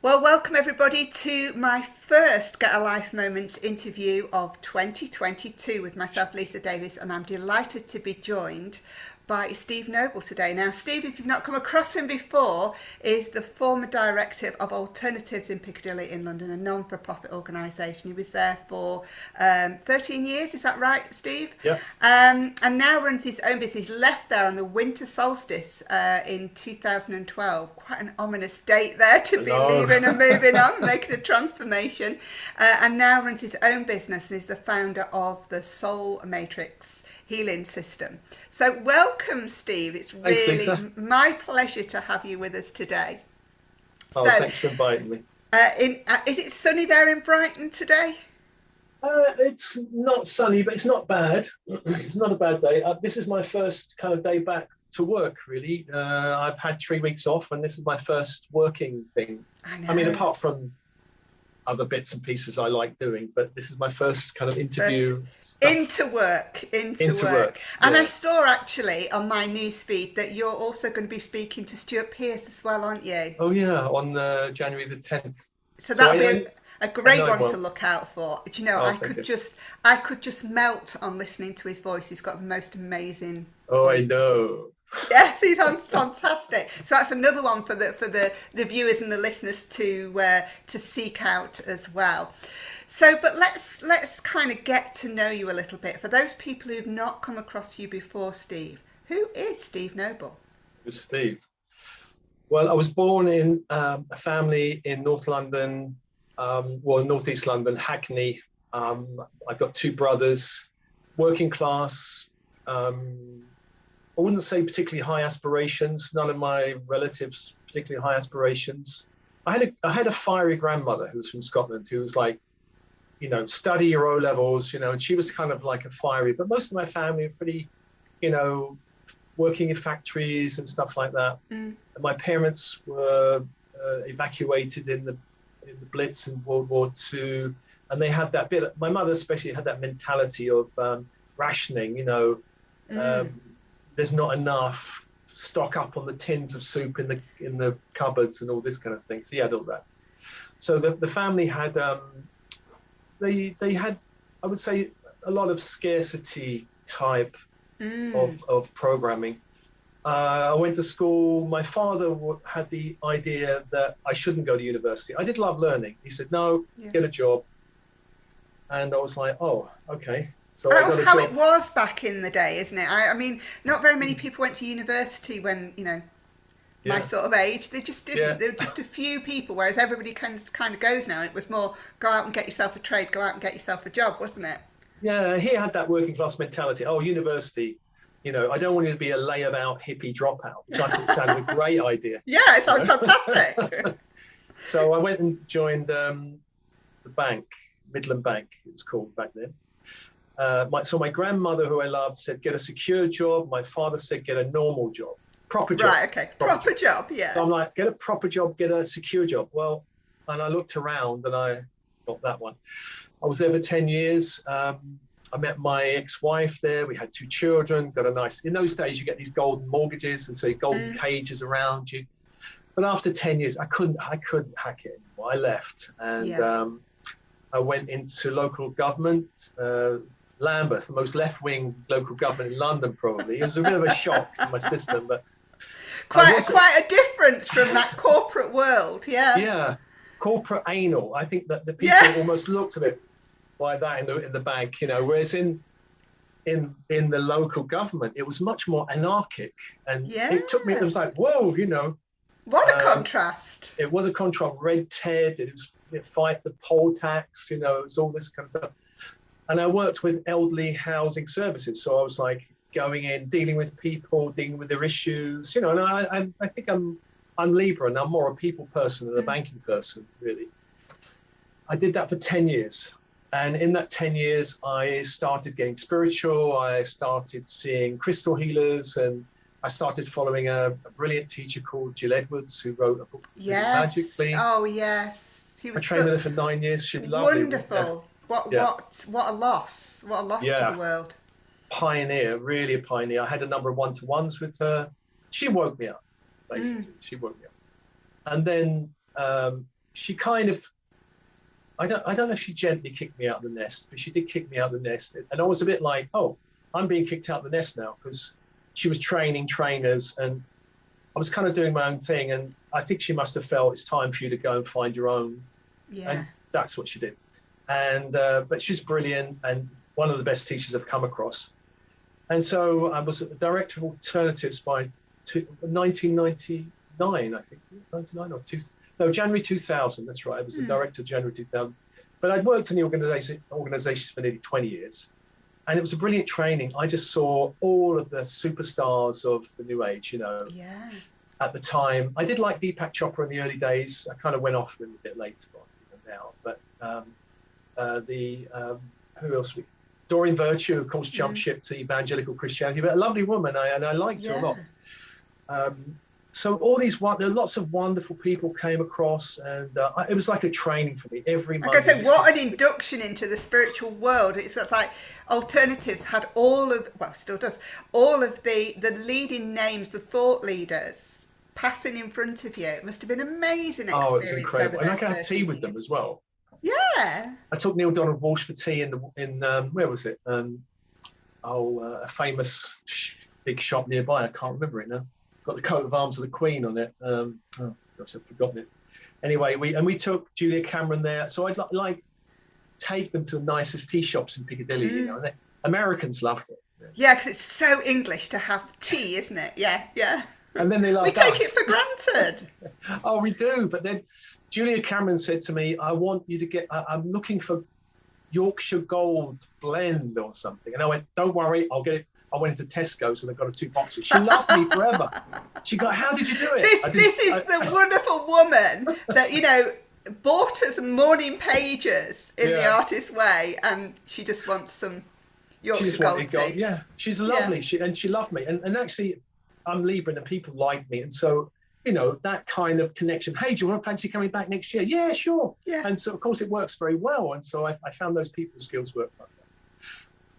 Well, welcome everybody to my first Get a Life Moments interview of 2022 with myself, Lisa Davis, and I'm delighted to be joined by Steve Nobel today. Now, Steve, if you've not come across him before, is the former director of Alternatives in Piccadilly in London, a non-for-profit organisation. He was there for 13 years, is that right, Steve? Yeah. And now runs his own business. He left there on the winter solstice in 2012. Quite an ominous date there to be leaving and moving on, making a transformation. And now runs his own business and is the founder of the Soul Matrix healing system. So welcome, Steve. It's Thanks, really Lisa. my pleasure to have you with us today. Oh, thanks for inviting me. Is it sunny there in Brighton today? It's not sunny, but it's not bad. It's not a bad day. This is my first kind of day back to work, really. I've had 3 weeks off, and this is my first working thing. I mean, apart from other bits and pieces I like doing, but this is my first kind of interview. Into work. Yeah. And I saw actually on my news feed that you're also going to be speaking to Stuart Pearce as well, aren't you? Oh yeah, on January the 10th. So that'll be a great one to look out for. Do you know, I could just melt on listening to his voice. He's got the most amazing voice. I know. Yes, he sounds fantastic. So that's another one for the viewers and the listeners to seek out as well. So, but let's kind of get to know you a little bit. For those people who've not come across you before, Steve, who is Steve Nobel? Who's Steve? Well, I was born in a family in North London, Northeast London, Hackney. I've got 2 brothers, working class. I wouldn't say particularly high aspirations. None of my relatives particularly high aspirations. I had a fiery grandmother who was from Scotland, who was like, study your O levels, and she was kind of like a fiery. But most of my family are pretty, working in factories and stuff like that. And my parents were evacuated in the Blitz in World War II, and they had that bit. My mother especially had that mentality of rationing. There's not enough, stock up on the tins of soup in the cupboards and all this kind of thing. So he had all that. So the family had they had, I would say, a lot of scarcity type of programming. I went to school. My father had the idea that I shouldn't go to university. I did love learning. He said, no, get a job. And I was like, oh, okay. So that was how it was back in the day, isn't it? I mean, not very many people went to university when, my sort of age. They just didn't. Yeah. There were just a few people, whereas everybody kind of goes now. It was more, go out and get yourself a trade, go out and get yourself a job, wasn't it? Yeah, he had that working class mentality. Oh, university, I don't want you to be a layabout hippie dropout, which I thought sounded a great idea. Yeah, it sounds fantastic. So I went and joined the bank, Midland Bank, it was called back then. So my grandmother, who I loved, said, get a secure job. My father said, get a normal job, proper job. Right, okay, proper job, yeah. So I'm like, get a proper job, get a secure job. Well, and I looked around and I got that one. I was there for 10 years. I met my ex-wife there. We had 2 children, got a nice, in those days, you get these golden mortgages and so golden cages around you. But after 10 years, I couldn't hack it anymore. I left and I went into local government, Lambeth, the most left-wing local government in London, probably. It was a bit of a shock to my system, but quite a difference from that corporate world, yeah. Yeah, corporate anal. I think that the people almost looked a bit like that in the bank, whereas in the local government, it was much more anarchic, and it took me. It was like, whoa, What a contrast! It was a contrast. Red tape. It fight the poll tax. It was all this kind of stuff. And I worked with elderly housing services, so I was like going in, dealing with people, dealing with their issues. And I think I'm Libra, and I'm more a people person than a banking person, really. I did that for 10 years. And in that 10 years, I started getting spiritual. I started seeing crystal healers, and I started following a brilliant teacher called Jill Edwards, who wrote a book, Magically. Oh, yes. I trained with her for 9 years. She's lovely. Wonderful. What a loss. What a loss to the world. Pioneer, really a pioneer. I had a number of one-to-ones with her. She woke me up, basically. She woke me up. And then she kind of, I don't know if she gently kicked me out of the nest, but she did kick me out of the nest. And I was a bit like, oh, I'm being kicked out of the nest now, because she was training trainers and I was kind of doing my own thing. And I think she must have felt it's time for you to go and find your own. Yeah. And that's what she did. And, but she's brilliant and one of the best teachers I've come across. And so I was the director of alternatives by 1999, I think, 99 or 2. No, January 2000, that's right. I was the director of January 2000. But I'd worked in the organizations for nearly 20 years. And it was a brilliant training. I just saw all of the superstars of the new age, Yeah. at the time. I did like Deepak Chopra in the early days. I kind of went off him a bit later on now. But who else? Doreen Virtue, of course, jumped ship to evangelical Christianity, but a lovely woman, and I liked her a lot. So all these lots of wonderful people came across, and it was like a training for me every Monday. Like I said, what an induction into the spiritual world. It's like Alternatives had still does, all of the leading names, the thought leaders passing in front of you. It must have been an amazing experience. Oh, it's incredible. And I could have tea with them as well. Yeah. I took Neil Donald Walsh for tea in where was it? A famous big shop nearby. I can't remember it now. Got the coat of arms of the Queen on it. Oh gosh, I've forgotten it. Anyway, we took Julia Cameron there. So I'd like take them to the nicest tea shops in Piccadilly. And Americans loved it. Yeah, because it's so English to have tea, isn't it? Yeah, yeah. And then they loved us. We take it for granted. Oh, we do. But then Julia Cameron said to me, I want you to I'm looking for Yorkshire Gold blend or something. And I went, don't worry, I'll get it. I went into Tesco's and I got her 2 boxes. She loved me forever. She got, how did you do it? This is the wonderful woman that, bought us morning pages in the artist's way, and she just wants some Yorkshire Gold tea. Yeah, she's lovely. She loved me. And actually, I'm Libra and people like me. And so, that kind of connection. Hey, do you want to fancy coming back next year? Yeah, sure. Yeah. And so, of course, it works very well. And so I found those people skills work like that.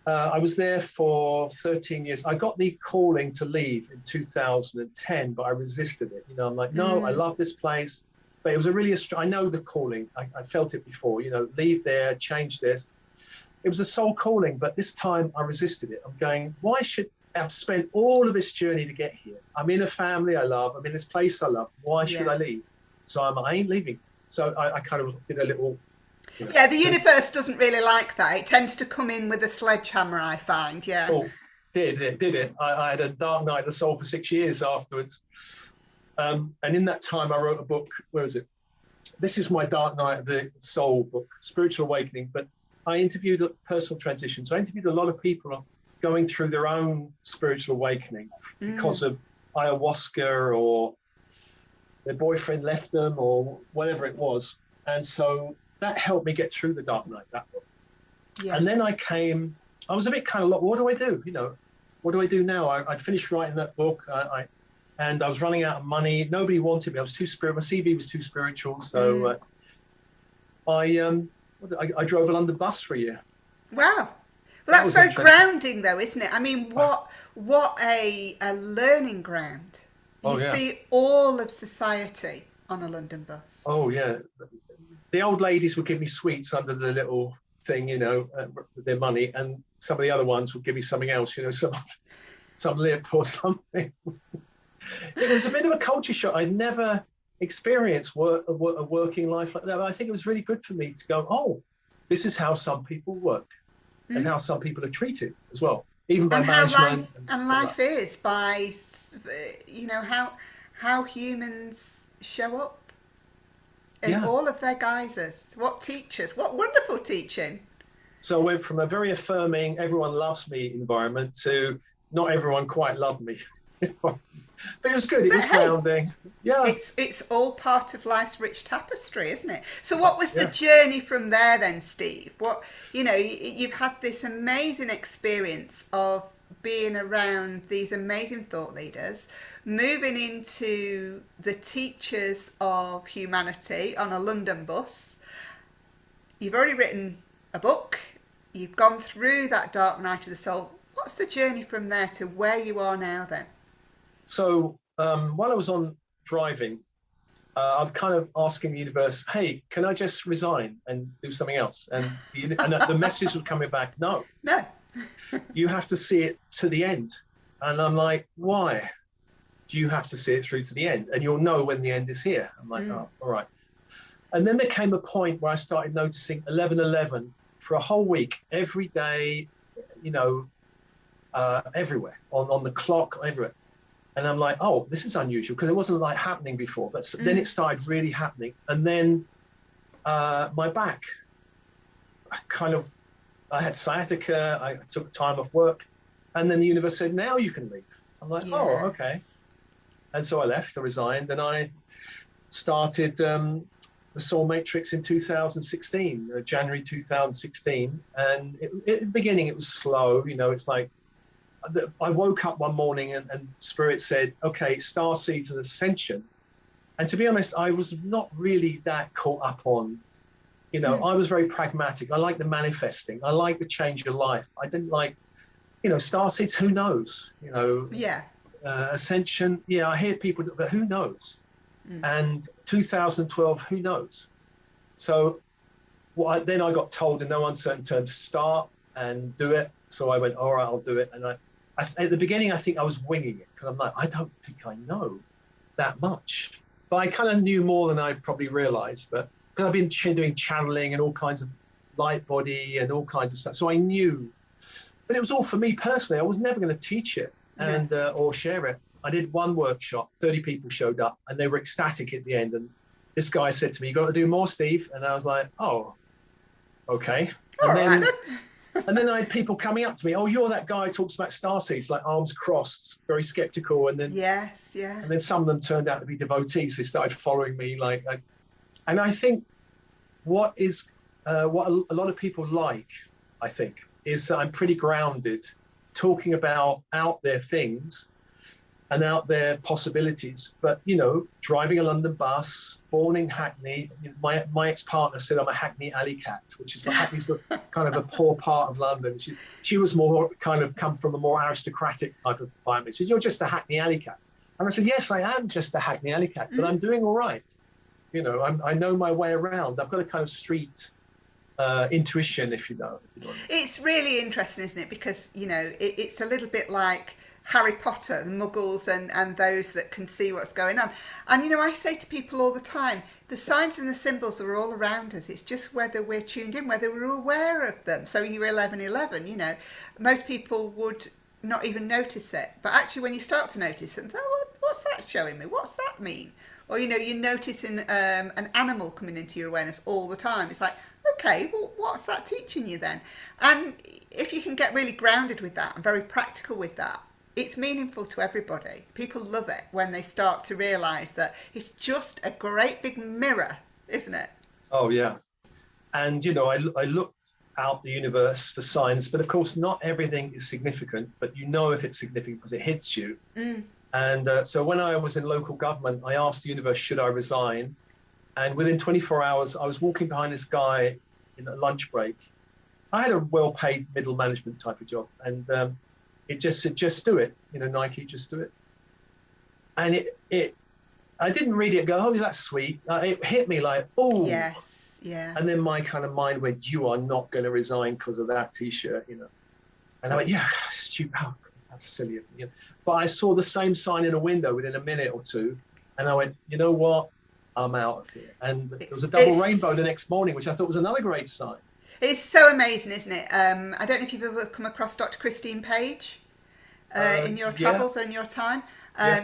I was there for 13 years. I got the calling to leave in 2010, but I resisted it. I'm like, no, I love this place. But it was I know the calling. I felt it before, leave there, change this. It was a soul calling, but this time I resisted it. I'm going, why should I've spent all of this journey to get here? I'm in a family I love. I'm in this place I love. Why should I leave? So I ain't leaving. So I kind of did a little... Yeah, the universe doesn't really like that. It tends to come in with a sledgehammer, I find, yeah. Oh, did it. I had a dark night of the soul for 6 years afterwards. And in that time, I wrote a book. Where is it? This is my dark night of the soul book, Spiritual Awakening. But I interviewed a personal transition. So I interviewed a lot of people going through their own spiritual awakening because of ayahuasca or their boyfriend left them or whatever it was. And so that helped me get through the dark night, that book. Yeah. And then I was a bit kind of like, what do I do? What do I do now? I'd finished writing that book and I was running out of money. Nobody wanted me. I was too spiritual. My CV was too spiritual. So I drove a London bus for a year. Wow. Well, that's very grounding though, isn't it? I mean, what a learning ground. You see all of society on a London bus. Oh, yeah. The old ladies would give me sweets under the little thing, with their money, and some of the other ones would give me something else, some lip or something. It was a bit of a culture shock. I'd never experienced a working life like that. But I think it was really good for me to go, oh, this is how some people work and how some people are treated as well, even by management. Life is by, how humans show up. In all of their guises. What teachers, what wonderful teaching. So I went from a very affirming, everyone loves me environment to not everyone quite loved me. But it was good, it was grounding. Yeah. It's all part of life's rich tapestry, isn't it? So what was the journey from there then, Steve? You've had this amazing experience of being around these amazing thought leaders, moving into the teachers of humanity on a London bus. You've already written a book. You've gone through that dark night of the soul. What's the journey from there to where you are now then? So while I was on driving, I'm kind of asking the universe, hey, can I just resign and do something else? And the message was coming back, no, No. you have to see it to the end. And I'm like, why do you have to see it through to the end? And you'll know when the end is here. I'm like, oh, all right. And then there came a point where I started noticing 11:11 for a whole week, every day, everywhere, on the clock, everywhere. And I'm like, oh, this is unusual, because it wasn't like happening before. But then it started really happening. And then my back, I had sciatica, I took time off work. And then the universe said, now you can leave. I'm like, oh, okay. And so I left, I resigned, and I started the Soul Matrix in 2016, January 2016. And at the beginning, it was slow. It's like, I woke up one morning and Spirit said, okay, Starseed's an ascension. And to be honest, I was not really that caught up on, I was very pragmatic. I like the manifesting. I like the change of life. I didn't like, Starseeds, who knows? Ascension, I hear people, but who knows? And 2012, who knows? So then I got told in no uncertain terms, start and do it. So I went, all right, I'll do it. And at the beginning, I think I was winging it, because I'm like, I don't think I know that much. But I kind of knew more than I probably realized. But because I've been doing channeling and all kinds of light body and all kinds of stuff. So I knew. But it was all for me personally. I was never going to teach it and or share it. I did one workshop, 30 people showed up, and they were ecstatic at the end. And this guy said to me, you got to do more, Steve. And I was like, oh, okay. And then I had people coming up to me, oh, you're that guy who talks about starseeds, like arms crossed, very skeptical. And then and then some of them turned out to be devotees. They started following me. And I think what a lot of people like, I think, is I'm pretty grounded, talking about out there things and out there possibilities. But, driving a London bus, born in Hackney, my ex-partner said I'm a Hackney alley cat, which is Hackney's the kind of a poor part of London. She was more kind of come from a more aristocratic type of environment. She said, you're just a Hackney alley cat. And I said, yes, I am just a Hackney alley cat, but I'm doing all right. I know my way around. I've got a kind of street intuition, if you know. It's really interesting, isn't it? Because, it's a little bit like Harry Potter, the muggles and those that can see what's going on. And, I say to people all the time, the signs and the symbols are all around us. It's just whether we're tuned in, whether we're aware of them. So you're 11:11, most people would not even notice it. But actually, when you start to notice it, what's that showing me? What's that mean? Or, you're noticing an animal coming into your awareness all the time. It's like, okay, well, what's that teaching you then? And if you can get really grounded with that and very practical with that, it's meaningful to everybody. People love it when they start to realise that it's just a great big mirror, isn't it? Oh, yeah. And, I looked out the universe for signs, but of course, not everything is significant, but if it's significant because it hits you. And so when I was in local government, I asked the universe, should I resign? And within 24 hours, I was walking behind this guy in a lunch break. I had a well-paid middle management type of job. And it just said, just do it. Nike, just do it. And I didn't read it and go, oh, that's sweet. It hit me like, oh. Yes, yeah. And then my kind of mind went, you are not going to resign because of that T-shirt, And I went, yeah, stupid. Oh, that's silly of me. But I saw the same sign in a window within a minute or two. And I went, you know what? I'm out of here. And there was a double rainbow the next morning, which I thought was another great sign. It's so amazing, isn't it? I don't know if you've ever come across Dr. Christine Page in your travels or in your time.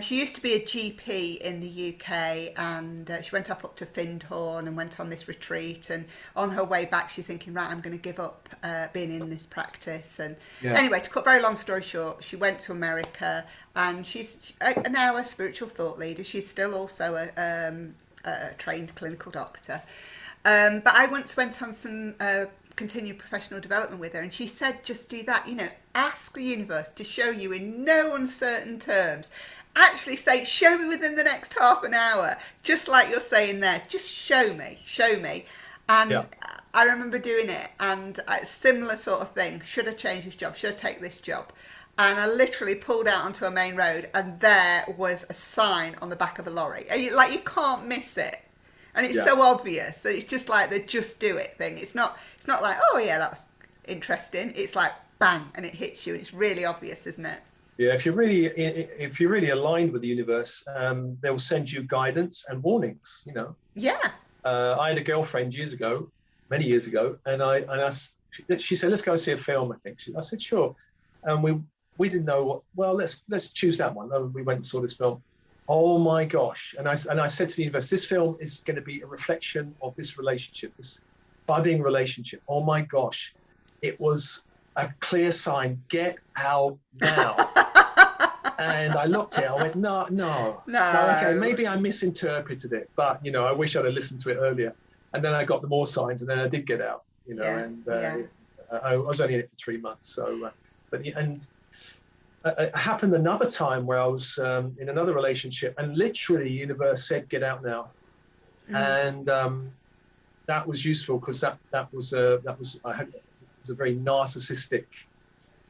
She used to be a GP in the UK, and she went up to Findhorn and went on this retreat. And on her way back, she's thinking, right, I'm going to give up being in this practice. And anyway, to cut very long story short, she went to America, and she's now a spiritual thought leader. She's still also a trained clinical doctor. But I once went on some continued professional development with her, and she said, just do that, ask the universe to show you in no uncertain terms. Actually say, show me within the next half an hour, just like you're saying there, just show me. And I remember doing it, and a similar sort of thing. Should I change this job? Should I take this job? And I literally pulled out onto a main road, and there was a sign on the back of a lorry. And you can't miss it, and it's Yeah. so obvious that it's just like the just do it thing. It's not like, oh yeah, that's interesting. It's like bang, and it hits you, and it's really obvious, isn't it? Yeah, if you're really aligned with the universe, they'll send you guidance and warnings. Yeah. I had a girlfriend many years ago, and she said, "Let's go and see a film." I think I said, "Sure," and we didn't know what. Well, let's choose that one. And we went and saw this film. Oh my gosh! And I said to the universe, "This film is going to be a reflection of this relationship, this budding relationship." Oh my gosh! It was a clear sign. Get out now. And I looked at it, I went, no, okay, maybe I misinterpreted it, but, I wish I'd have listened to it earlier. And then I got the more signs, and then I did get out, I was only in it for 3 months. So, it happened another time where I was in another relationship, and literally the universe said, get out now. And that was useful, because that was a very narcissistic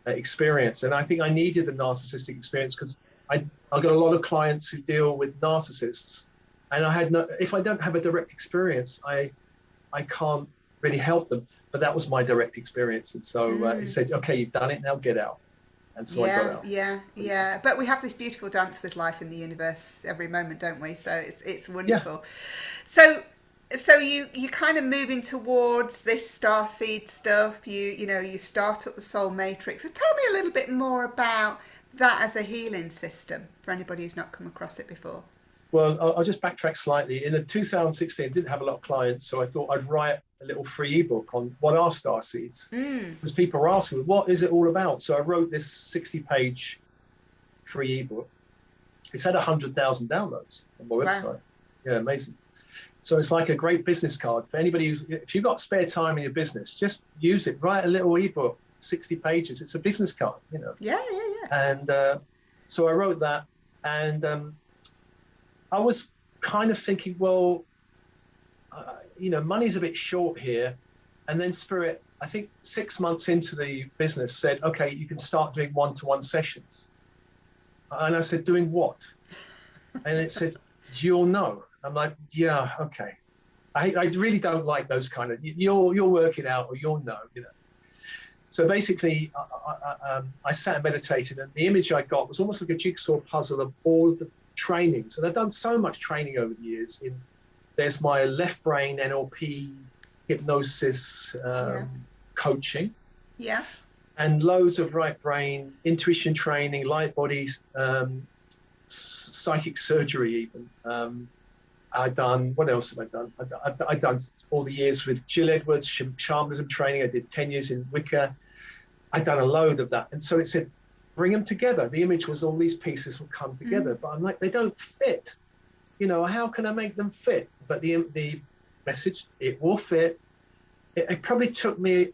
experience, and I think I needed the narcissistic experience, because I got a lot of clients who deal with narcissists, and if I don't have a direct experience, I can't really help them. But that was my direct experience, and so it said, okay, you've done it, now get out. And so I got out. Yeah. But we have this beautiful dance with life in the universe every moment, don't we? So it's wonderful. Yeah. So you kind of moving towards this starseed stuff. You start up the soul matrix. So tell me a little bit more about that as a healing system for anybody who's not come across it before. Well, I'll just backtrack slightly. In the 2016, I didn't have a lot of clients, so I thought I'd write a little free ebook on what are starseeds, because people are asking, what is it all about? So I wrote this 60-page free ebook. It's had 100,000 downloads on my website. Wow. Yeah, amazing. So it's like a great business card for anybody if you've got spare time in your business, just use it. Write a little ebook, 60 pages. It's a business card, Yeah. And so I wrote that, and I was kind of thinking, well, money's a bit short here. And then Spirit, I think 6 months into the business, said, okay, you can start doing one-to-one sessions. And I said, doing what? And it said, you'll know. I'm like, yeah, okay. I really don't like those kind of, you'll work it out, or you'll know, So basically, I sat and meditated, and the image I got was almost like a jigsaw puzzle of all of the trainings. And I've done so much training over the years. There's my left brain NLP, hypnosis, coaching. Yeah. And loads of right brain intuition training, light bodies, psychic surgery even. What else have I done? I've done all the years with Jill Edwards, shamanism training. I did 10 years in Wicca. I'd done a load of that. And so it said, bring them together. The image was all these pieces will come together. But I'm like, they don't fit. How can I make them fit? But the message, it will fit. It probably took me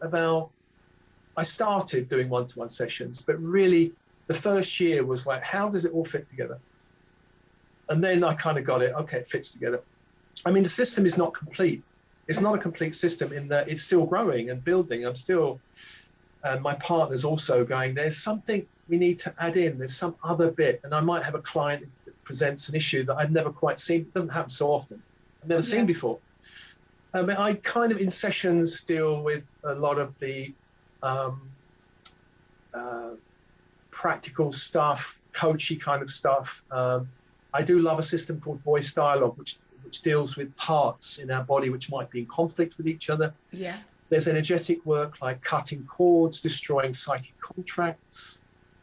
I started doing one-to-one sessions, but really the first year was like, how does it all fit together? And then I kind of got it. Okay, it fits together. I mean, the system is not complete. It's not a complete system in that it's still growing and building. I'm still, my partner's also going, there's something we need to add in. There's some other bit. And I might have a client that presents an issue that I've never quite seen. It doesn't happen so often. I've never seen before. I kind of in sessions deal with a lot of the practical stuff, coachy kind of stuff. I do love a system called voice dialogue, which deals with parts in our body which might be in conflict with each other. Yeah. There's energetic work like cutting cords, destroying psychic contracts.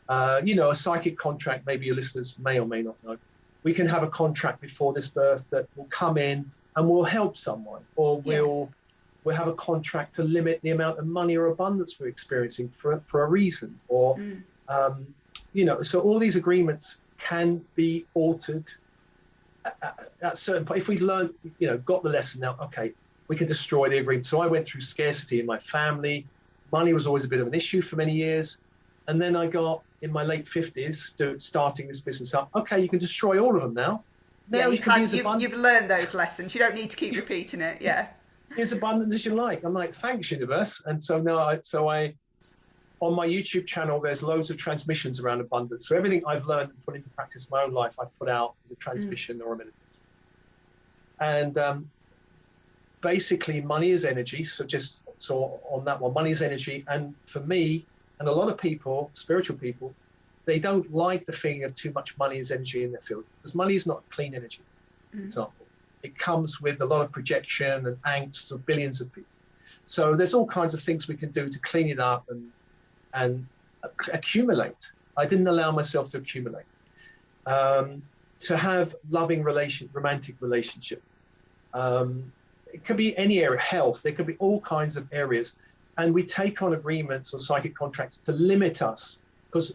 A psychic contract, maybe your listeners may or may not know. We can have a contract before this birth that will come in and will help someone, or we'll have a contract to limit the amount of money or abundance we're experiencing for a reason, or so all these agreements can be altered at certain point. If we learn, got the lesson now, okay, we can destroy the agreement. So I went through scarcity in my family. Money was always a bit of an issue for many years. And then I got in my late 50s starting this business up. Okay, you can destroy all of them now. You've learned those lessons. You don't need to keep repeating it. Yeah. Be as abundant as you like. I'm like, thanks, universe. And so now, on my YouTube channel, there's loads of transmissions around abundance. So everything I've learned and put into practice in my own life, I put out as a transmission or a meditation. And basically, money is energy. So on that one, money is energy. And for me, and a lot of people, spiritual people, they don't like the feeling of too much money as energy in their field, because money is not clean energy, for example. It comes with a lot of projection and angst of billions of people. So there's all kinds of things we can do to clean it up and accumulate. I didn't allow myself to accumulate. To have loving romantic relationship. It could be any area, health, there could be all kinds of areas. And we take on agreements or psychic contracts to limit us, because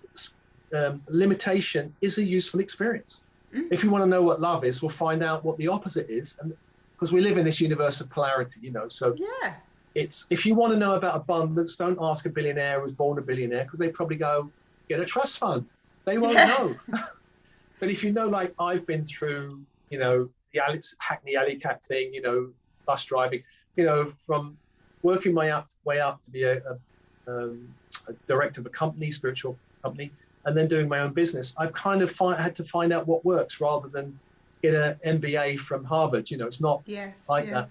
limitation is a useful experience. If you want to know what love is, we'll find out what the opposite is. And because we live in this universe of polarity, you know, so Yeah. it's, if you want to know about abundance, don't ask a billionaire who's born a billionaire, because they probably go, get a trust fund. They won't know. But if you know, like I've been through, you know, the Hackney Alley Cat thing, you know, bus driving, you know, from working my way up to be a director of a company, spiritual company, and then doing my own business. I've kind of had to find out what works rather than get an MBA from Harvard. You know, it's not like that.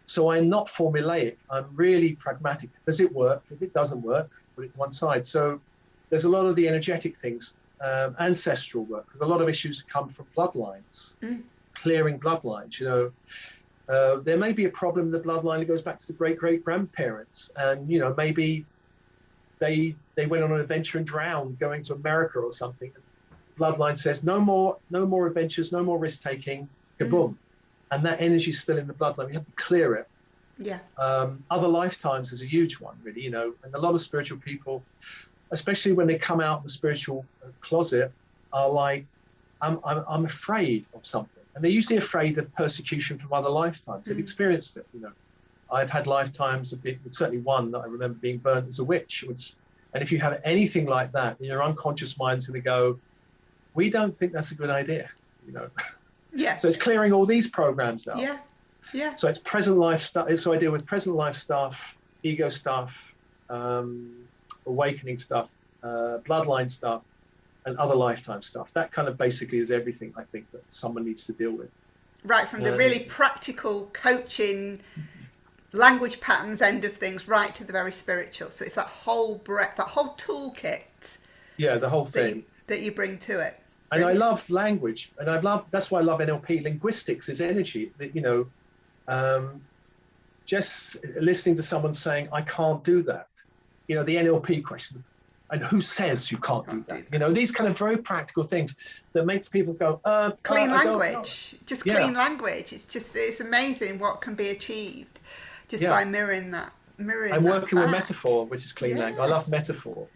So I'm not formulaic. I'm really pragmatic. Does it work? If it doesn't work, put it to one side. So there's a lot of the energetic things, ancestral work, because a lot of issues come from bloodlines, clearing bloodlines. You know, there may be a problem in the bloodline that goes back to the great-great-grandparents, and you know, maybe they went on an adventure and drowned going to America or something. Bloodline says no more adventures, no more risk taking, kaboom. And that energy is still in the bloodline. We have to clear it. Yeah. Other lifetimes is a huge one, really, you know, and a lot of spiritual people, especially when they come out of the spiritual closet, are like, I'm afraid of something. And they're usually afraid of persecution from other lifetimes. They've experienced it, you know. I've had lifetimes of certainly one that I remember being burnt as a witch. And if you have anything like that, your unconscious mind's going to go, we don't think that's a good idea, you know. Yeah. So it's clearing all these programs out. Yeah. Yeah. So it's present life stuff. So I deal with present life stuff, ego stuff, awakening stuff, bloodline stuff, and other lifetime stuff. That kind of basically is everything I think that someone needs to deal with. Right, from the really practical coaching, language patterns end of things, right to the very spiritual. So it's that whole breadth, that whole toolkit. Yeah, the whole thing that you bring to it. And I love language, and that's why I love NLP. Linguistics is energy. You know, just listening to someone saying, "I can't do that," you know, the NLP question, and who says you can't do that? You know, these kind of very practical things that makes people go, clean language, just clean language. It's amazing what can be achieved just by mirroring that. I'm working with metaphor, which is clean language. I love metaphorical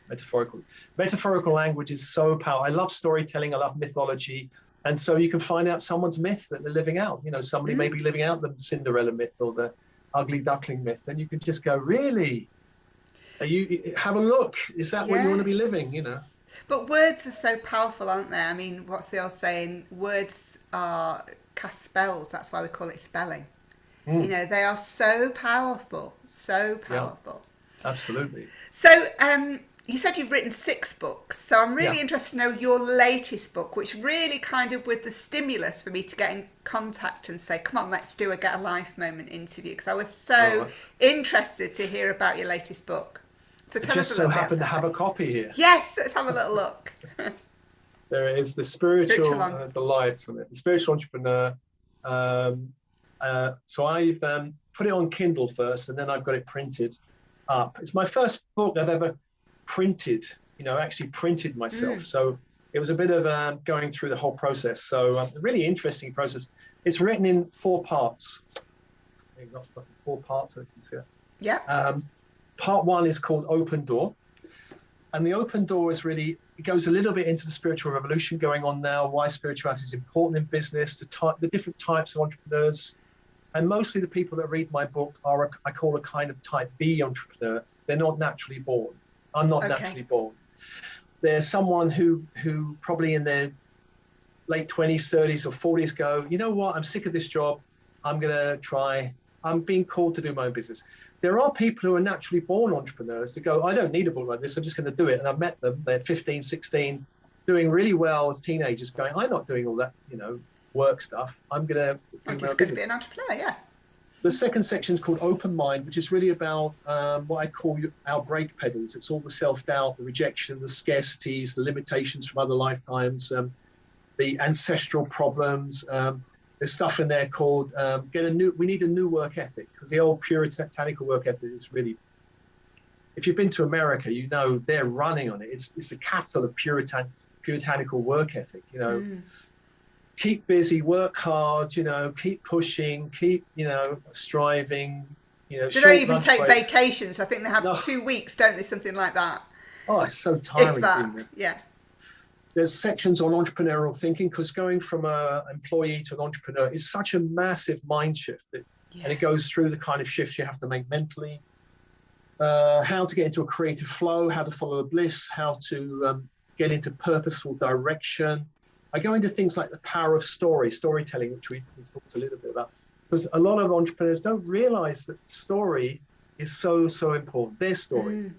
language is so powerful. I love storytelling. I love mythology. And so you can find out someone's myth that they're living out. You know, somebody may be living out the Cinderella myth or the ugly duckling myth. And you can just go, really? Have a look. Is that what you want to be living? You know? But words are so powerful, aren't they? I mean, what's the old saying? Words cast spells. That's why we call it spelling. You know, they are so powerful, so powerful. Yeah, absolutely. So you said you've written 6 books. So I'm really interested to know your latest book, which really kind of was the stimulus for me to get in contact and say, come on, let's do a Get a Life Moment interview, because I was so interested to hear about your latest book. So tell us a little bit. Just so happen to have a copy here. Yes, let's have a little look. There it is, the spiritual delights on it, the spiritual entrepreneur. So I've put it on Kindle first, and then I've got it printed up. It's my first book I've ever printed, you know, actually printed myself. So it was a bit of going through the whole process. So a really interesting process. It's written in 4 parts. I've got 4 parts, I can see it. Yeah. Part 1 is called Open Door. And the open door is really, it goes a little bit into the spiritual revolution going on now, why spirituality is important in business, the different types of entrepreneurs. And mostly the people that read my book are, I call a kind of type B entrepreneur. They're not naturally born. I'm not naturally born. They're someone who probably in their late 20s, 30s or 40s go, you know what, I'm sick of this job. I'm going to try I'm being called to do my own business. There are people who are naturally born entrepreneurs that go, I don't need a book like this, I'm just going to do it. And I've met them, they're 15, 16, doing really well as teenagers, going, I'm not doing all that, work stuff. I'm going to do I'm my own just going to business. be an entrepreneur, yeah. The second section is called Open Mind, which is really about what I call our brake pedals. It's all the self-doubt, the rejection, the scarcities, the limitations from other lifetimes, the ancestral problems. There's stuff in there called we need a new work ethic, because the old puritanical work ethic is really, if you've been to America, they're running on it. It's the capital of puritanical work ethic, Keep busy, work hard, keep pushing, keep, striving, They don't short even lunch take breaks. vacations. I think they have No. 2 weeks, don't they? Something like that. Oh, it's so If tiring. that, yeah. There's sections on entrepreneurial thinking, because going from an employee to an entrepreneur is such a massive mind shift. And it goes through the kind of shifts you have to make mentally, how to get into a creative flow, how to follow the bliss, how to get into purposeful direction. I go into things like the power of storytelling, which we talked a little bit about, because a lot of entrepreneurs don't realize that story is so, so important, their story.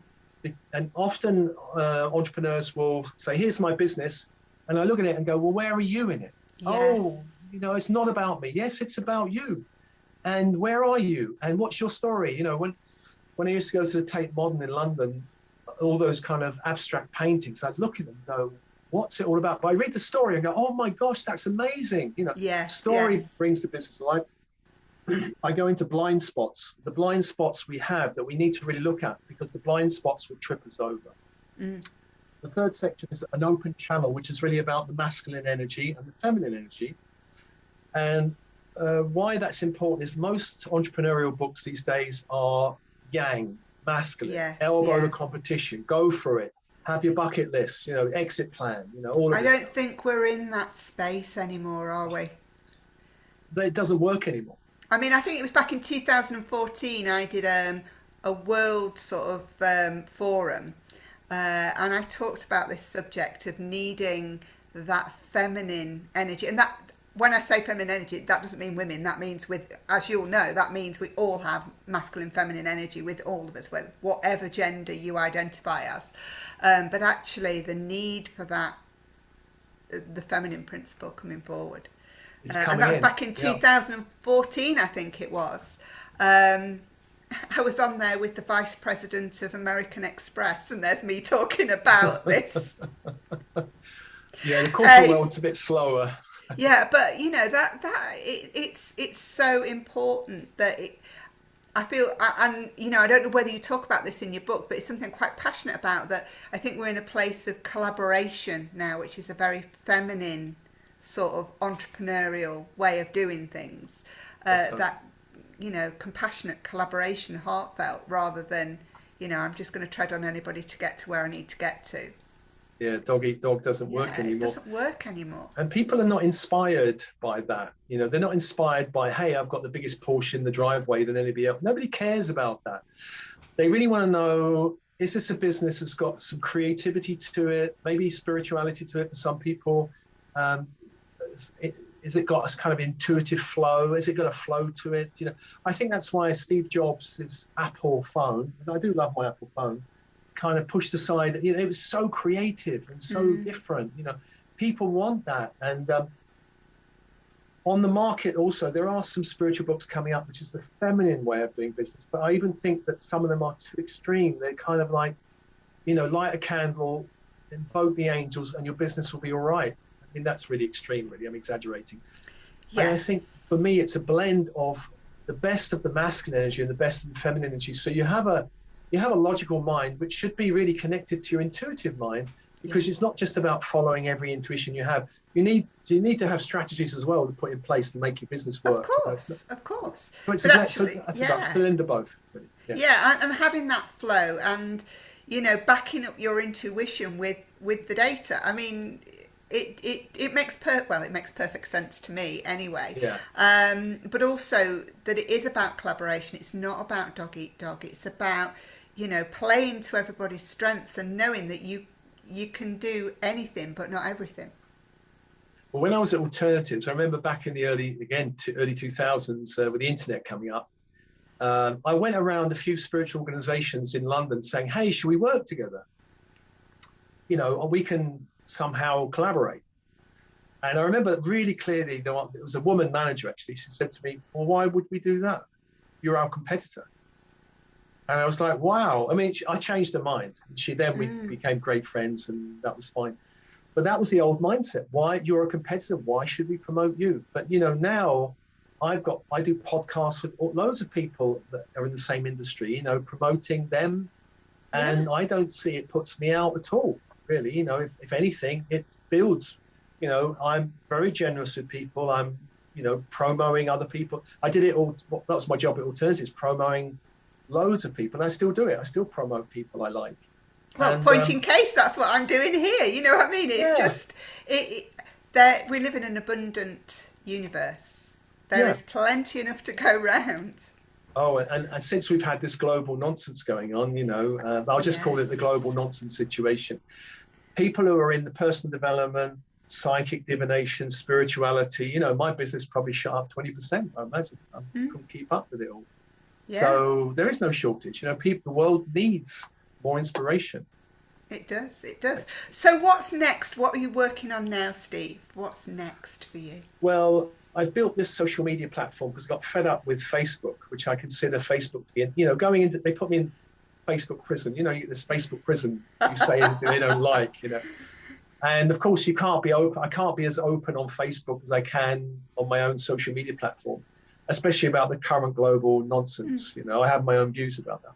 And often entrepreneurs will say, here's my business. And I look at it and go, well, where are you in it? Yes. Oh, it's not about me. Yes, it's about you. And where are you? And what's your story? When I used to go to the Tate Modern in London, all those kind of abstract paintings, I'd look at them and go, what's it all about? But I read the story and go, oh my gosh, that's amazing. Story brings the business alive. I go into blind spots, the blind spots we have that we need to really look at, because the blind spots will trip us over. The third section is an open channel, which is really about the masculine energy and the feminine energy. And why that's important is most entrepreneurial books these days are yang, masculine, elbow the competition, go for it, have your bucket list, exit plan, all of I this don't stuff. think we're in that space anymore, are we? It doesn't work anymore. I mean, I think it was back in 2014 I did a world sort of forum, and I talked about this subject of needing that feminine energy. And that, when I say feminine energy, that doesn't mean women. That means, as you'll know, that means we all have masculine, feminine energy with all of us, whatever gender you identify as. But actually, the need for that, the feminine principle coming forward. And that was back in 2014, I think it was. I was on there with the vice president of American Express, and there's me talking about this. The corporate world's a bit slower. Yeah, but it's so important that I feel, and I don't know whether you talk about this in your book, but it's something I'm quite passionate about. That I think we're in a place of collaboration now, which is a very feminine sort of entrepreneurial way of doing things. That compassionate collaboration, heartfelt, rather than I'm just going to tread on anybody to get to where I need to get to. Yeah, dog eat dog doesn't work anymore. It doesn't work anymore. And people are not inspired by that. They're not inspired by, hey, I've got the biggest Porsche in the driveway than anybody else. Nobody cares about that. They really want to know, is this a business that's got some creativity to it, maybe spirituality to it for some people? Is it got a kind of intuitive flow? Has it got a flow to it? I think that's why Steve Jobs' Apple phone, and I do love my Apple phone, kind of pushed aside. It was so creative and so different. People want that. And on the market also, there are some spiritual books coming up, which is the feminine way of doing business. But I even think that some of them are too extreme. They're kind of like, light a candle, invoke the angels, and your business will be all right. I mean, that's really extreme, really. I'm exaggerating. Yeah. And I think for me, it's a blend of the best of the masculine energy and the best of the feminine energy. So you have a logical mind, which should be really connected to your intuitive mind, because it's not just about following every intuition you have. You need to have strategies as well to put in place to make your business work. Of course. But actually, that's about blend of both. Really. Yeah, and having that flow and backing up your intuition with the data. I mean, it makes perfect sense to me anyway. Yeah. But also that it is about collaboration. It's not about dog eat dog. It's about playing to everybody's strengths and knowing that you can do anything but not everything. Well, when I was at Alternatives, I remember back in the early 2000s with the internet coming up, I went around a few spiritual organizations in London saying, hey, should we work together? You know, we can somehow collaborate. And I remember really clearly, there was a woman manager, actually. She said to me, well, why would we do that? You're our competitor. And I was like, wow. I mean, I changed her mind. We became great friends, and that was fine. But that was the old mindset. Why? You're a competitor. Why should we promote you? But, you know, now I do podcasts with loads of people that are in the same industry, you know, promoting them. And I don't see it puts me out at all, really. You know, if anything, it builds. You know, I'm very generous with people. I'm, you know, promoting other people. I did it all. That was my job at Alternatives, promoting loads of people. And I still do it. I still promote people I like. Well, point in case, that's what I'm doing here. You know what I mean? It's just, that we live in an abundant universe. There is plenty enough to go round. Oh, and since we've had this global nonsense going on, you know, I'll just call it the global nonsense situation. People who are in the personal development, psychic divination, spirituality, you know, my business probably shot up 20%, I imagine. I couldn't keep up with it all. Yeah. So there is no shortage. You know, the world needs more inspiration. It does, it does. So what's next? What are you working on now, Steve? What's next for you? Well, I built this social media platform because I got fed up with Facebook, which I consider Facebook to be, you know, going into, they put me in Facebook prison, you know, this Facebook prison, you say anything they don't like, you know. And of course, you can't be open. I can't be as open on Facebook as I can on my own social media platform, especially about the current global nonsense. You know, I have my own views about that.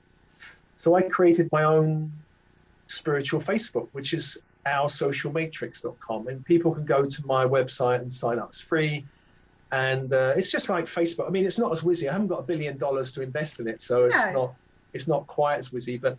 So I created my own spiritual Facebook, which is oursocialmatrix.com. And people can go to my website and sign up. It's free. And it's just like Facebook. I mean, it's not as whizzy. I haven't got $1 billion to invest in it. So it's not quite as whizzy, but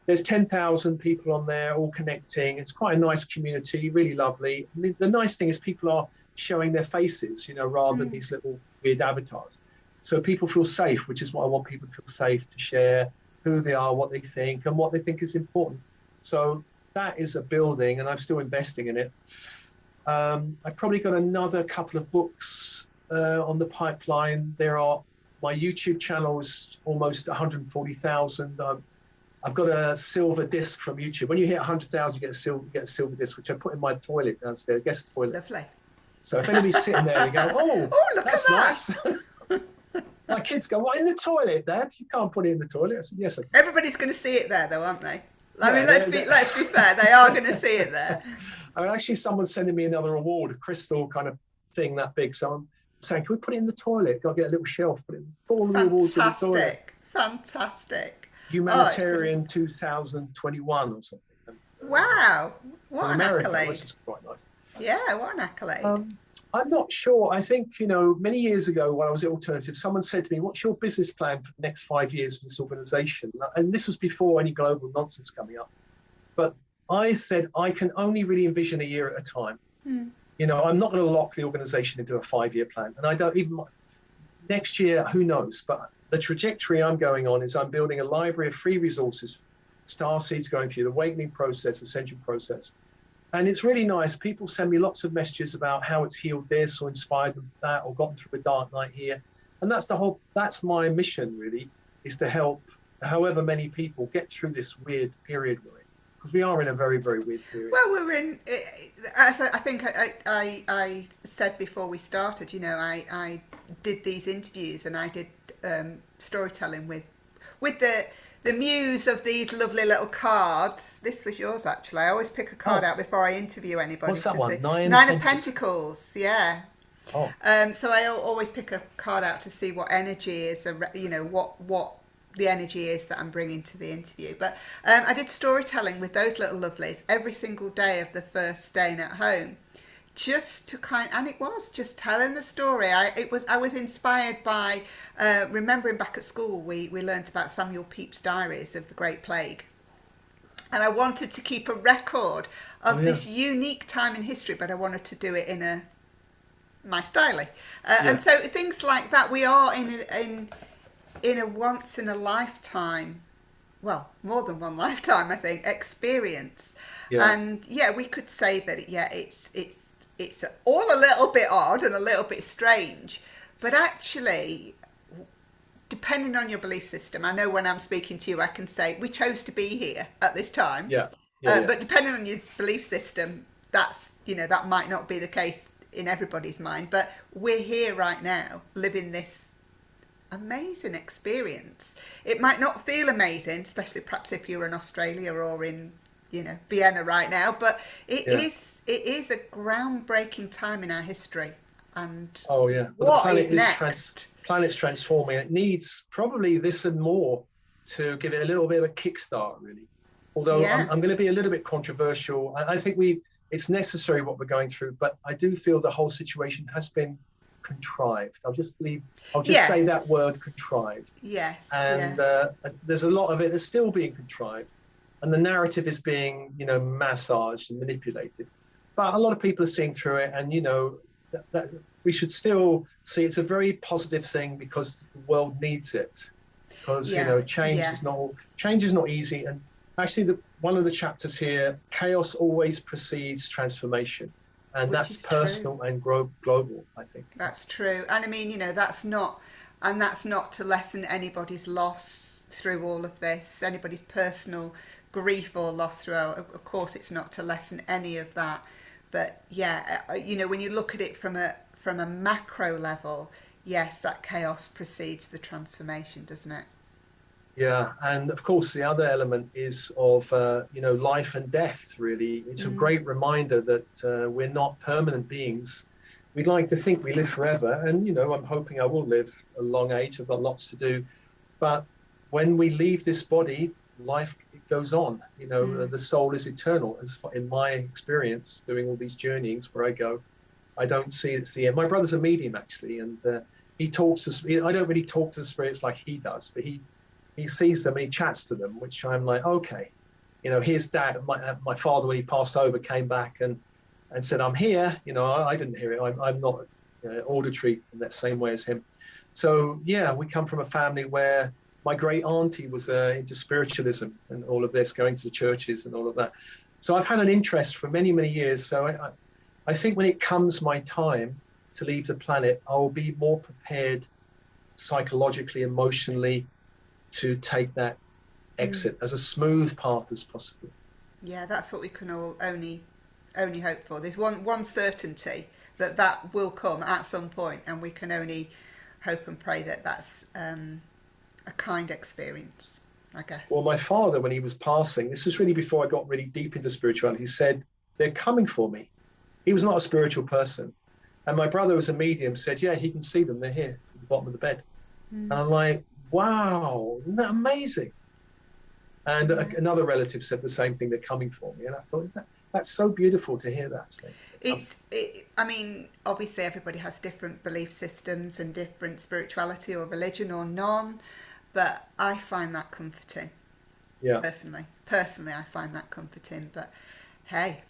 there's 10,000 people on there all connecting. It's quite a nice community, really lovely. The nice thing is people are showing their faces, you know, rather than these little weird avatars. So people feel safe, which is what I want people to feel safe to share who they are, what they think, and what they think is important. So that is a building, and I'm still investing in it. I've probably got another couple of books on the pipeline. My YouTube channel is almost 140,000. I've got a silver disc from YouTube. When you hit 100,000, you get a silver disc, which I put in my toilet downstairs, guest toilet. Lovely. So if anybody's sitting there, they go, oh, look that's nice. My kids go, what, in the toilet, Dad? You can't put it in the toilet. I said, yes, I can. Everybody's going to see it there, though, aren't they? I mean, let's be fair. They are going to see it there. I mean, actually, someone's sending me another award, a crystal kind of thing that big. So I'm saying, can we put it in the toilet? Got to get a little shelf, put all the awards in the toilet. Fantastic. Humanitarian 2021 or something. Wow, what an accolade. Which is quite nice. Yeah, what an accolade. I'm not sure. I think, you know, many years ago when I was at Alternative, someone said to me, what's your business plan for the next 5 years for this organization? And this was before any global nonsense coming up. But I said, I can only really envision a year at a time. You know, I'm not going to lock the organization into a 5-year plan. And I don't even, next year, who knows? But the trajectory I'm going on is I'm building a library of free resources. Starseed's going through the awakening process, ascension process. And it's really nice. People send me lots of messages about how it's healed this or inspired them that or gotten through a dark night here. And that's my mission, really, is to help however many people get through this weird period we're in. Because we are in a very, very weird period. Well, we're in, as I think I said before we started, you know, I did these interviews and I did storytelling with the muse of these lovely little cards. This was yours, actually. I always pick a card out before I interview anybody. What's that one? Nine of Pentacles, yeah. Oh. So I always pick a card out to see what energy is, you know, what the energy is that I'm bringing to the interview. But I did storytelling with those little lovelies every single day of the first staying at home. Just to and it was just telling the story. I was inspired by remembering back at school we learnt about Samuel Pepys' diaries of the Great Plague, and I wanted to keep a record of this unique time in history, but I wanted to do it in my style. And so things like that, we are in a once in a lifetime, well, more than one lifetime, I think, experience. And we could say that it's all a little bit odd and a little bit strange, but actually, depending on your belief system, I know when I'm speaking to you, I can say we chose to be here at this time. Yeah. Yeah. But depending on your belief system, that's, that might not be the case in everybody's mind. But we're here right now, living this amazing experience. It might not feel amazing, especially perhaps if you're in Australia or in, Vienna right now. But it is a groundbreaking time in our history. And oh yeah, well, what the planet is next? Planet's transforming. It needs probably this and more to give it a little bit of a kickstart, really. Although I'm going to be a little bit controversial. I think it's necessary what we're going through, but I do feel the whole situation has been contrived. I'll just say that word, contrived. Yes. And there's a lot of it that's still being contrived, and the narrative is being, massaged and manipulated. But a lot of people are seeing through it, and that we should still see it's a very positive thing because the world needs it. Because change is not easy. And actually, one of the chapters here, chaos always precedes transformation, and that's personal and global. I think that's true. And I mean, that's not to lessen anybody's loss through all of this, anybody's personal grief or loss throughout. Of course, it's not to lessen any of that. But when you look at it from a macro level, yes, that chaos precedes the transformation, doesn't it? Yeah, and of course the other element is of life and death. Really, it's a great reminder that we're not permanent beings. We'd like to think we live forever, and I'm hoping I will live a long age. I've got lots to do, but when we leave this body, life goes on. The soul is eternal. As in my experience, doing all these journeyings where I go, I don't see it's the end. My brother's a medium actually, and he talks to. I don't really talk to the spirits like he does, but he sees them and he chats to them, which I'm like, okay, his dad, my father, when he passed over, came back and said, I'm here. I didn't hear it. I'm not auditory in that same way as him. So yeah, we come from a family where my great auntie was into spiritualism and all of this, going to the churches and all of that. So I've had an interest for many, many years. So I think when it comes my time to leave the planet, I'll be more prepared psychologically, emotionally, to take that exit as a smooth path as possible. Yeah, that's what we can all only hope for. There's one certainty that will come at some point, and we can only hope and pray that that's a kind experience, I guess. Well, my father, when he was passing, this was really before I got really deep into spirituality, he said, they're coming for me. He was not a spiritual person. And my brother was a medium, said, yeah, he can see them. They're here at the bottom of the bed. And I'm like, wow, isn't that amazing? And another relative said the same thing, they're coming for me. And I thought, that's so beautiful to hear that. I mean, obviously everybody has different belief systems and different spirituality or religion or none, but I find that comforting. Yeah. Personally, I find that comforting, but hey,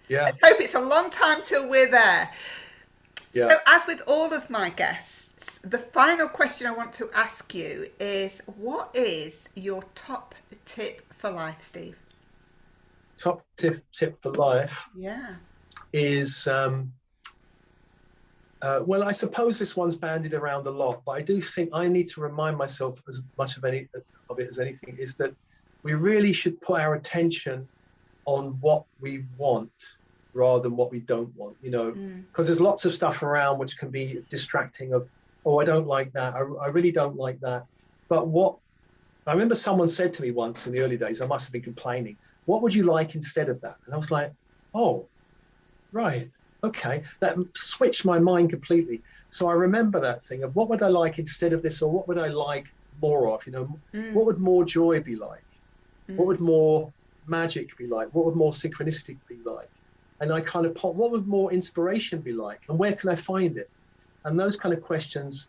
let's hope it's a long time till we're there. Yeah. So as with all of my guests, the final question I want to ask you is, what is your top tip for life, Steve? Top tip for life is, well, I suppose this one's bandied around a lot, but I do think I need to remind myself as much of it as anything, is that we really should put our attention on what we want rather than what we don't want, because there's lots of stuff around which can be distracting of, oh, I don't like that. I really don't like that. But I remember someone said to me once in the early days, I must have been complaining, what would you like instead of that? And I was like, oh, right. Okay. That switched my mind completely. So I remember that thing of what would I like instead of this, or what would I like more of, what would more joy be like? What would more magic be like? What would more synchronistic be like? And I kind of what would more inspiration be like? And where can I find it? And those kind of questions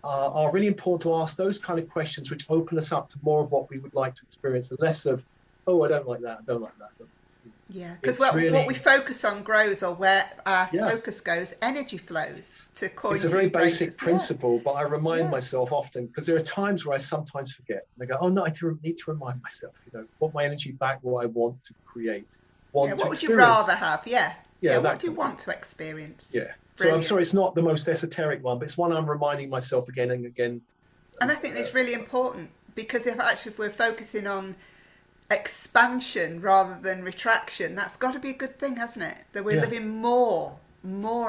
are really important to ask, those kind of questions which open us up to more of what we would like to experience, and less of, oh, I don't like that, I don't like that. Yeah, because what we focus on grows, or where our focus goes, energy flows. It's a very basic principle, but I remind myself often, because there are times where I sometimes forget. And I go, oh no, I need to remind myself, put my energy back what I want to create. What would you rather have? What do you want to experience? Yeah. Brilliant. So I'm sorry, it's not the most esoteric one, but it's one I'm reminding myself again and again And I think it's really important, because if we're focusing on expansion rather than retraction, that's got to be a good thing, hasn't it? That we're living more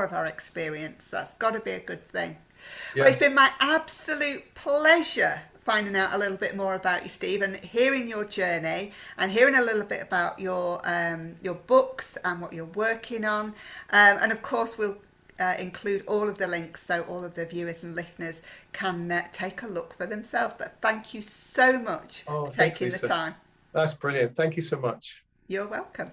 of our experience. That's got to be a good thing. Yeah. Well, it's been my absolute pleasure finding out a little bit more about you, Steve, and hearing your journey and hearing a little bit about your books and what you're working on. And of course, we'll include all of the links so all of the viewers and listeners can take a look for themselves. But thank you so much for taking the time. That's brilliant. Thank you so much. You're welcome.